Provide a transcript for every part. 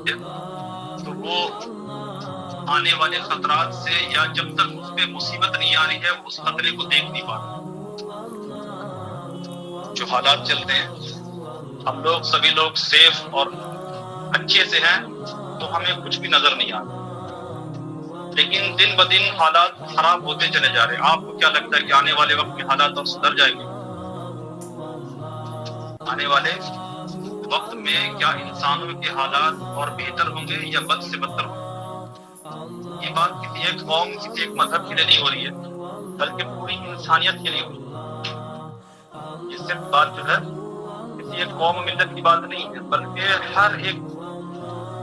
تو وہ آنے والے خطرات سے یا جب تک اس پہ مصیبت نہیں آ رہی ہے وہ اس خطرے کو دیکھ نہیں پاتا. جو حالات چلتے ہیں ہم لوگ سبھی لوگ سیف اور اچھے سے ہیں تو ہمیں کچھ بھی نظر نہیں آتا، لیکن دن بدن حالات خراب ہوتے چلے جا رہے ہیں. آپ کو کیا لگتا ہے کہ آنے والے وقت میں حالات اور سدھر جائیں گے؟ آنے والے وقت میں کیا انسانوں کے حالات اور بہتر ہوں گے یا بد سے بدتر ہوں گے؟ یہ بات کسی ایک قوم کسی ایک مذہب کے لیے نہیں ہو رہی ہے بلکہ پوری انسانیت کے لیے ہو رہی ہے. یہ صرف بات جو ہے کسی ایک قوم و ملت کی بات نہیں ہے بلکہ ہر ایک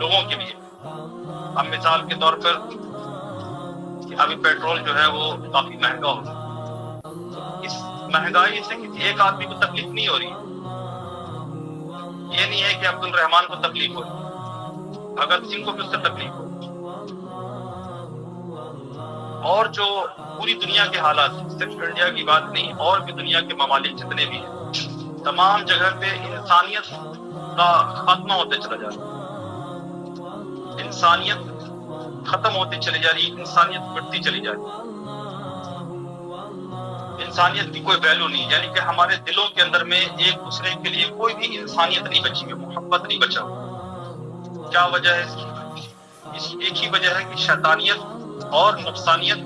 لوگوں کے لیے. اب مثال کے طور پر ابھی پیٹرول جو ہے وہ کافی مہنگا ہو گیا. اس مہنگائی سے کسی ایک آدمی کو تکلیف نہیں ہو رہی. یہ نہیں ہے کہ عبد الرحمان کو تکلیف ہو رہی، بھگت سنگھ کو بھی اس سے تکلیف ہو رہی. اور جو پوری دنیا کے حالات صرف انڈیا کی بات نہیں، اور بھی دنیا کے ممالک جتنے بھی ہیں تمام جگہ پہ انسانیت کا خاتمہ ہوتے چلا جا رہا ہے. انسانیت ختم ہوتی چلی جا رہی ہے، انسانیت بڑھتی چلی جا رہی ہے. انسانیت کی کوئی ویلو نہیں، یعنی کہ ہمارے دلوں کے اندر میں ایک دوسرے کے لیے کوئی بھی انسانیت نہیں بچی ہوئی، محبت نہیں بچا. کیا وجہ ہے اس کی؟ اس کی ایک ہی وجہ ہے کہ شیطانیت اور نفسانیت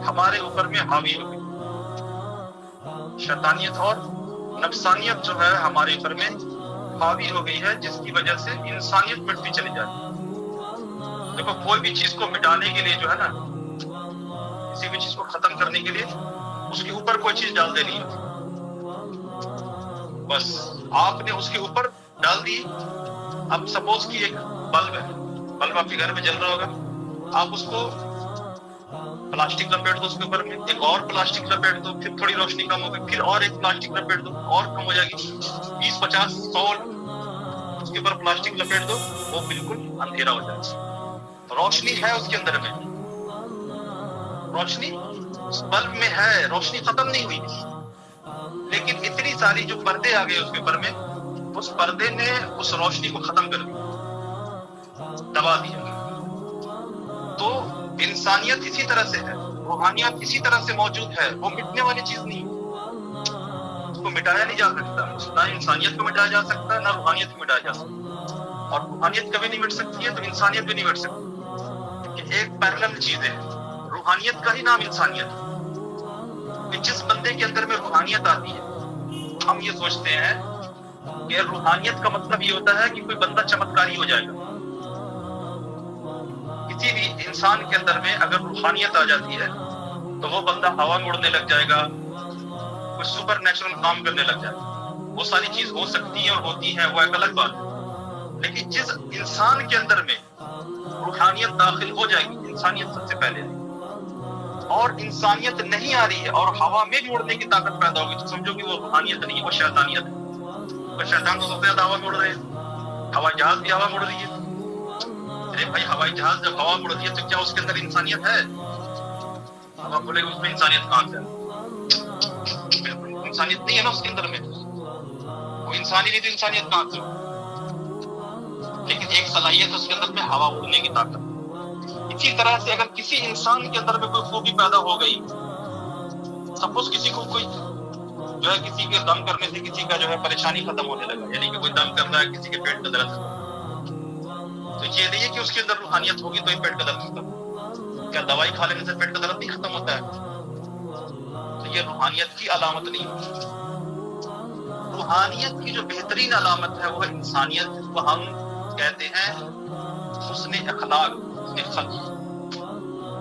ہمارے اوپر میں حاوی ہو گئی. شیطانیت اور نفسانیت جو ہے ہمارے اوپر میں حاوی ہو گئی ہے، جس کی وجہ سے انسانیت مٹتی چلی جاتی ہے. دیکھو کوئی بھی چیز کو مٹانے کے لیے جو ہے نا، کسی بھی چیز کو ختم کرنے کے لیے اس کے اوپر کوئی چیز ڈال دینی ہے. بس آپ نے اس کے اوپر ڈال دی. اب سپوز کی ایک بلب ہے، بلب آپ کے گھر میں جل رہا ہوگا، آپ اس کو پلاسٹک لپیٹ دو، اس کے اوپر میں ایک اور پلاسٹک لپیٹ دو، پھر تھوڑی روشنی کم ہوگی، پھر اور ایک پلاسٹک لپیٹ دو اور کم ہو جائے گی. 20 50 100 اس کے اوپر پلاسٹک لپیٹ دو، وہ بالکل اندھیرا ہو جائے گا. روشنی ہے اس کے اندر میں، روشنی اس بلب میں ہے، روشنی ختم نہیں ہوئی. لیکن اتنی ساری جو پردے آ گئے اس کے اوپر میں، اس پردے نے اس روشنی کو ختم کر دیا، دبا دیا. تو انسانیت اسی طرح سے ہے، روحانیت اسی طرح سے موجود ہے، وہ مٹنے والی چیز نہیں، اس کو مٹایا نہیں جا سکتا. نہ انسانیت کو مٹایا جا سکتا، نہ روحانیت کو مٹایا جا سکتا. اور روحانیت کبھی نہیں مٹ سکتی ہے تو انسانیت بھی نہیں مٹ سکتی. ایک پیرلل چیزیں ہیں. روحانیت کا ہی نام انسانیت ہے. کہ جس بندے کے اندر میں روحانیت آتی ہے، ہم یہ سوچتے ہیں کہ روحانیت کا مطلب یہ ہوتا ہے کہ کوئی بندہ چمتکاری ہو جائے گا. کسی بھی انسان کے اندر میں اگر روحانیت آ جاتی ہے تو وہ بندہ ہوا میں اڑنے لگ جائے گا، کوئی سپر نیچرل کام کرنے لگ جائے گا. وہ ساری چیز ہو سکتی ہے اور ہوتی ہے، وہ ایک الگ بات ہے. لیکن جس انسان کے اندر میں روحانیت داخل ہو جائے گی، انسانیت سب سے پہلے ہے، اور انسانیت نہیں آ رہی ہے اور ہوا میں بھی اڑنے کی طاقت پیدا ہوگی، تو سمجھو کہ وہ روحانیت نہیں ہے، وہ شیطانیت ہے. وہ شیطان تو سب سے زیادہ ہوا میں اڑ رہے ہیں، ہوائی جہاز بھی ہوا میں اڑ رہی ہے. ارے بھائی ہوائی جہاز جب ہوا میں اڑ رہی ہے تو کیا اس کے اندر انسانیت ہے؟ اب آپ بولے اس میں انسانیت کہاں سے ہے؟ بالکل انسانیت نہیں ہے نا اس کے اندر میں، وہ انسانی نہیں تو انسانیت کہاں سے؟ لیکن ایک صلاحیت ہے اس کے اندر میں، ہوا اڑنے کی طاقت. اسی طرح سے اگر کسی انسان کے اندر میں کوئی خوبی پیدا ہو گئی، سپوز کسی کو کوئی جو ہے کسی کے دم کرنے سے کسی کا جو ہے پریشانی ختم ہونے لگا، یعنی کہ کوئی دم کر رہا ہے، کسی کے پیٹ کا درد ہے، تو یہ نہیں ہے کہ اس کے اندر روحانیت ہوگی تو ہی پیٹ کا درد ختم. کیا دوائی کھا لینے سے پیٹ کا درد نہیں ختم ہوتا ہے؟ تو یہ روحانیت کی علامت نہیں ہے. روحانیت کی جو بہترین علامت ہے وہ ہے انسانیت، جس کو ہم کہتے ہیں حسن اخلاق، حسن خلق.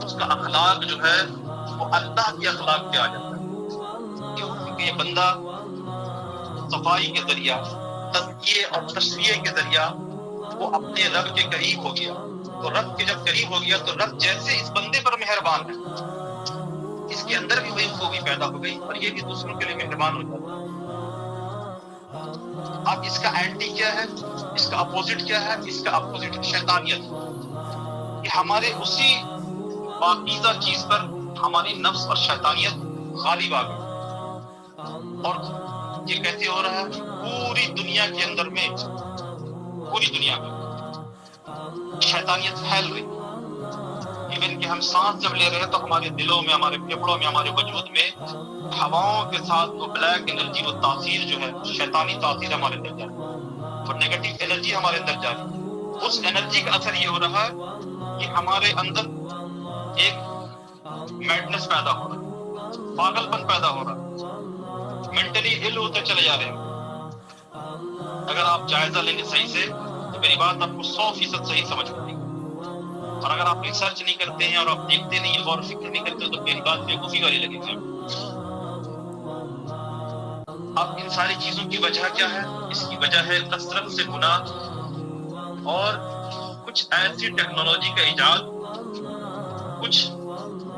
اس کا اخلاق جو ہے وہ اللہ کے اخلاق پہ آ جاتا ہے. کیوں؟ کیونکہ یہ بندہ صفائی کے ذریعہ، تزکیے اور تشریح کے ذریعہ وہ اپنے رب کے قریب ہو گیا. تو رب کے جب قریب ہو گیا تو رب جیسے اس بندے پر مہربان ہے، اس کے اندر بھی وہی خوبی پیدا ہو گئی اور یہ بھی دوسروں کے لیے مہربان ہو جاتا ہے. اب اس کا اینٹی کیا ہے، اس کا اپوزٹ کیا ہے؟ اس کا اپوزٹ شیطانیت. کہ ہمارے اسی پاکیزہ چیز پر ہماری نفس اور شیطانیت غالب آ گئی. اور یہ کیسے ہو رہا ہے؟ پوری دنیا کے اندر میں، پوری دنیا میں शैतानियत फैल रही। इवन कि हम सांस जब ले रहे हैं तो हमारे दिलों में, हमारे फेफड़ों में, हमारे वजूद में हवाओं के साथ वो ब्लैक एनर्जी, वो तासीर जो है, शैतानी तासीर हमारे अंदर जा रही है, वो नेगेटिव एनर्जी हमारे अंदर जा रही है। उस एनर्जी का असर ये हो रहा है कि हमारे अंदर एक मैडनेस पैदा हो रहा है, पागलपन पैदा हो रहा है, मेंटली इल होते चले जा रहे हैं। अगर आप जायजा लेंगे सही से तो मेरी बात आपको 100% सही समझ में आएगी। और अगर आप रिसर्च नहीं करते हैं और आप देखते नहीं और फिक्र नहीं करते तो मेरी बात बेवकूफी वाली लगेगी। अब इन सारी चीजों की वजह क्या है? इसकी वजह है कसरत से गुनाह और कुछ ऐसी टेक्नोलॉजी का इजाद, कुछ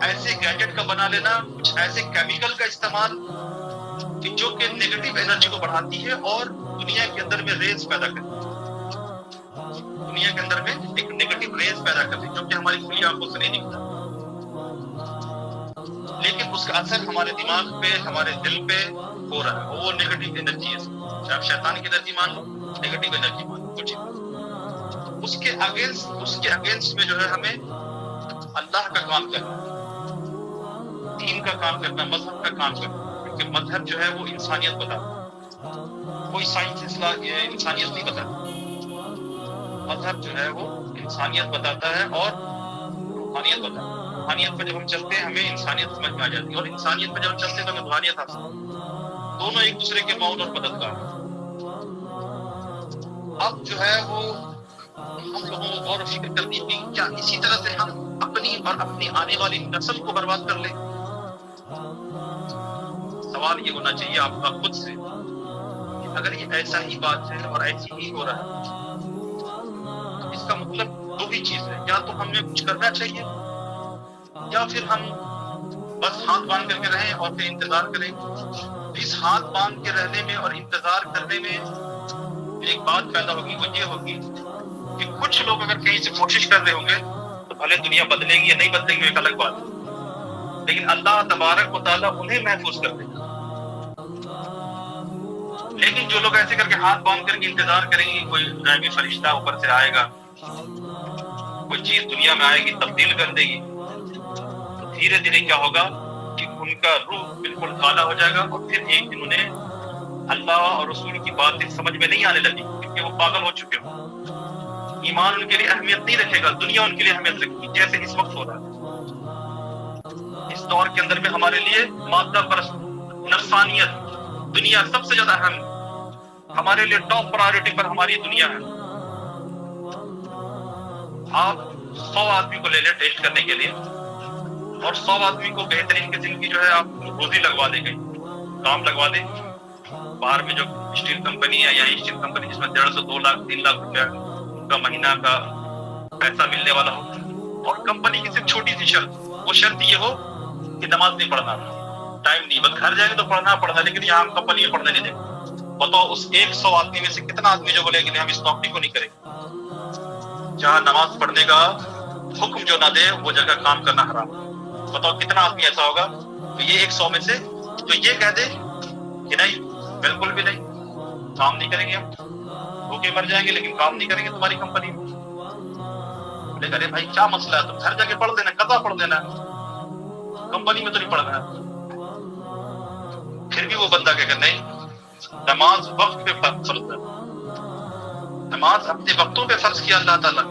ऐसे गैजेट का बना लेना, कुछ ऐसे केमिकल का इस्तेमाल कि जो कि नेगेटिव एनर्जी को बढ़ाती है और दुनिया के अंदर में रेस पैदा करती है, दुनिया के अंदर में एक नेगेटिव रेस पैदा करती है जो कि हमारी खुली आंखों से नहीं दिखता, लेकिन उसका असर हमारे दिमाग पे, हमारे दिल पे हो रहा है। वो नेगेटिव एनर्जी है, चाहे आप शैतान की एनर्जी मान लो, नेगेटिव एनर्जी मान लो, कुछ उसके अगेंस्ट में जो है हमें अल्लाह का काम करना, दीन का काम करना, मजहब का काम करना, क्योंकि मजहब जो है वो इंसानियत बताता है, कोई साइंस इंसानियत नहीं बताता। मजहब जो है वो इंसानियत बताता है और रूहानियत बताता है। रूहानियत पे जब हम चलते हैं हमें इंसानियत समझ में आ जाती है, और इंसानियत पे जब हम चलते हैं तो हमें रूहानियत हासिल होती है। दोनों एक दूसरे के मौन और मददगार हैं। अब जो है वो हम लोगों को गौर फिक्र करनी है कि क्या इसी तरह से हम अपनी और अपनी आने वाली नस्ल को बर्बाद कर लें? सवाल ये होना चाहिए आपका खुद से कि अगर ये ऐसा ही बात है और ऐसी ही हो रहा है तो इसका मतलब दो ही चीज है, या तो हमें कुछ करना चाहिए या फिर हम बस हाथ बांध करके रहें और फिर इंतजार करें। इस हाथ बांध के रहने में और इंतजार करने में एक बात पैदा होगी, वो ये होगी कि कुछ लोग अगर कहीं से कोशिश कर रहे होंगे तो भले दुनिया बदलेगी या नहीं बदलेगी एक अलग बात है, लेकिन अल्लाह तबारक व तआला उन्हें महफूज कर देगा। लेकिन जो लोग ऐसे करके हाथ बांध करके इंतजार करेंगे, कोई गायबी फरिश्ता ऊपर से आएगा, कोई चीज दुनिया में आएगी तब्दील कर देगी, तो धीरे धीरे क्या होगा कि उनका रूह बिल्कुल काला हो जाएगा और फिर एक दिन उन्हें अल्लाह और रसूल की बातें समझ में नहीं आने लगी, क्योंकि वो पागल हो चुके हो। ईमान उनके लिए अहमियत नहीं रखेगा, दुनिया उनके लिए अहमियत रखेगी, जैसे इस वक्त हो रहा है। इस दौर के अंदर में हमारे लिए मादा परस्त, नफसानियत, दुनिया सबसे ज्यादा अहम, हमारे लिए टॉप प्रायोरिटी पर हमारी दुनिया है। आप 100 आदमी को ले लें टेस्ट करने के लिए और 100 आदमी को बेहतरीन किस्म की जो है आप रोजी लगवा देंगे, काम लगवा दें। बाहर में जो स्टील कंपनी है या स्टील कंपनी जिसमें 1.5 2 लाख 3 लाख रुपया का महीना का पैसा मिलने वाला हो, और कंपनी की सिर्फ छोटी सी शर्त, वो शर्त ये हो कि नमाज नहीं पढ़ना, टाइम नहीं, बस घर जाएंगे तो पढ़ना, लेकिन यहाँ हम कंपनी में पढ़ने नहीं देंगे। बताओ उस 100 आदमी में से कितना आदमी जो बोलेगा कि हम इस नौकरी को नहीं करेंगे। जहाँ नमाज पढ़ने का हुक्म जो ना दे वो जगह काम करना हराम। बताओ कितना आदमी ऐसा होगा? तो ये 100 में से तो ये कह दे कि नहीं, बिल्कुल भी नहीं, काम नहीं करेंगे, हम भूखे मर जाएंगे लेकिन काम नहीं करेंगे तुम्हारी कंपनी में। बोले अरे भाई क्या मसला है, तुम घर जाके पढ़ देना, कदा पढ़ देना, कंपनी में तो नहीं पढ़ना है। फिर भी वो बंदा क्या करना है, नमाज वक्त पे फर्ज है, नमाज अपने वक्तों पे फर्ज किया अल्लाह ताला।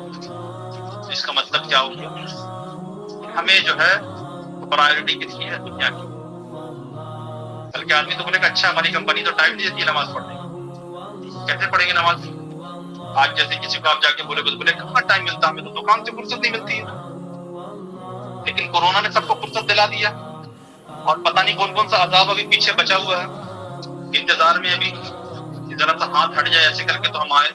इसका मतलब क्या हो गया, हमें जो है प्रायोरिटी किसकी है, दुनिया की। बल्कि आदमी तो बोलेगा अच्छा हमारी कंपनी तो टाइम नहीं देती है नमाज पढ़ने, कैसे पढ़ेंगे नमाज? आज जैसे किसी को आप जाके बोले कहाँ टाइम मिलता, हमें तो दुकान से फुर्सत नहीं मिलती है। लेकिन कोरोना ने सबको फुर्सत दिला दिया और पता नहीं कौन कौन सा अजाब अभी पीछे बचा हुआ है, इंतजार में अभी जरा सा हाथ हट जाए ऐसे करके तो हम आए।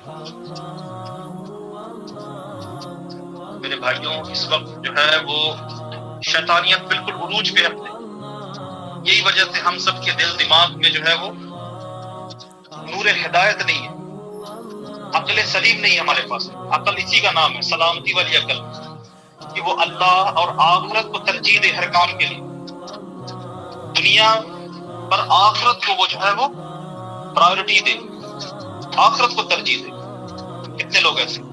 मेरे भाइयों इस वक्त जो है वो शैतानियत बिल्कुल उरूज पे अपने, यही वजह से हम सब के दिल दिमाग में जो है वो नूर हिदायत नहीं है, अक्ल सलीम नहीं है हमारे पास। अक्ल इसी का नाम है, सलामती वाली अक्ल, कि वो अल्लाह और आखिरत को तरजीह दे हर काम के लिए, दुनिया पर आखिरत को वो जो है वो प्रायोरिटी दे, आखिरत को तरजीह दे। कितने लोग ऐसे